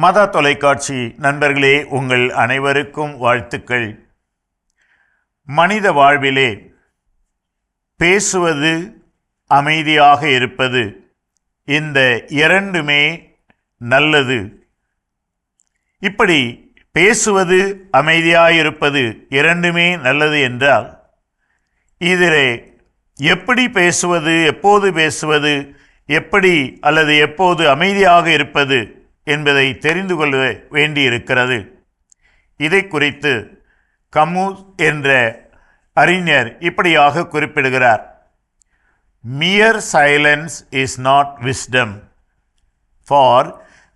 மத தொலைக்காட்சி நண்பர்களே, உங்கள் அனைவருக்கும் வாழ்த்துக்கள். மனித வாழ்விலே பேசுவது, அமைதியாக இருப்பது, இந்த இரண்டுமே நல்லது. இப்படி பேசுவது, அமைதியாயிருப்பது இரண்டுமே நல்லது என்றால், இதிலே எப்படி பேசுவது, எப்போது பேசுவது, எப்படி அல்லது எப்போது அமைதியாக இருப்பது என்பதை தெரிந்து கொள்ள வேண்டியிருக்கிறது. இதை குறித்து கமூஸ் என்ற அறிஞர் இப்படியாக குறிப்பிடுகிறார்: Mere silence is not wisdom, for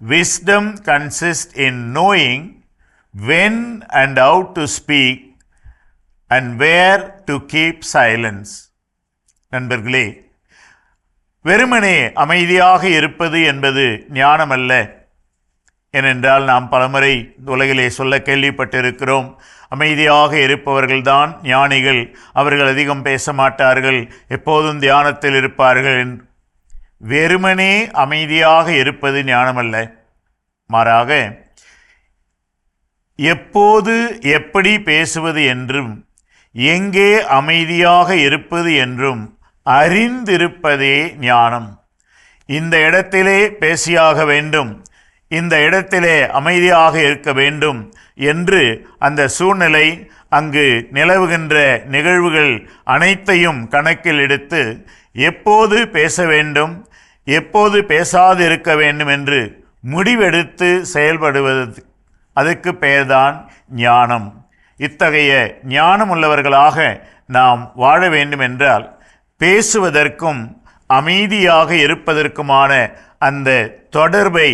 wisdom consists in knowing when and how to speak and where to keep silence. நண்பர்களே, வெறுமனே அமைதியாக இருப்பது என்பது ஞானமல்ல. ஏனென்றால் நாம் பலமுறை உலகிலே சொல்ல கேள்விப்பட்டிருக்கிறோம், அமைதியாக இருப்பவர்கள்தான் ஞானிகள், அவர்கள் அதிகம் பேச மாட்டார்கள், எப்போதும் தியானத்தில் இருப்பார்கள். வெறுமனே அமைதியாக இருப்பது ஞானமல்ல, மாறாக எப்போது எப்படி பேசுவது என்றும் எங்கே அமைதியாக இருப்பது என்றும் அறிந்திருப்பதே ஞானம். இந்த இடத்திலே பேசியாக வேண்டும், இந்த இடத்திலே அமைதியாக இருக்க வேண்டும் என்று அந்த சூழ்நிலை, அங்கு நிலவுகின்ற நிகழ்வுகள் அனைத்தையும் கணக்கில் எடுத்து எப்போது பேச வேண்டும், எப்போது பேசாது இருக்க வேண்டும் என்று முடிவெடுத்து செயல்படுவது, அதுக்கு பெயர்தான் ஞானம். இத்தகைய ஞானம் உள்ளவர்களாக நாம் வாழ வேண்டும் என்றால், பேசுவதற்கும் அமைதியாக இருப்பதற்குமான அந்த தொடர்பை,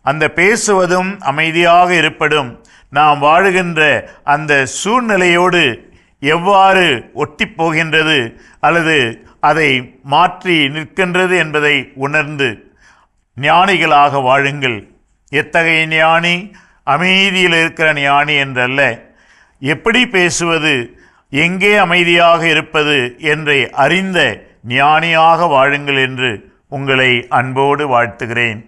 அந்த பேசுவதும் அமைதியாக இருப்பதும் நாம் வாழுகின்ற அந்த சூழ்நிலையோடு எவ்வாறு ஒட்டி போகின்றது அல்லது அதை மாற்றி நிற்கின்றது என்பதை உணர்ந்து ஞானிகளாக வாழுங்கள். எத்தகைய ஞானி? அமைதியில் இருக்கிற ஞானி என்றல்ல, எப்படி பேசுவது, எங்கே அமைதியாக இருப்பது என்று அறிந்த ஞானியாக வாழுங்கள் என்று உங்களை அன்போடு வாழ்த்துகிறேன்.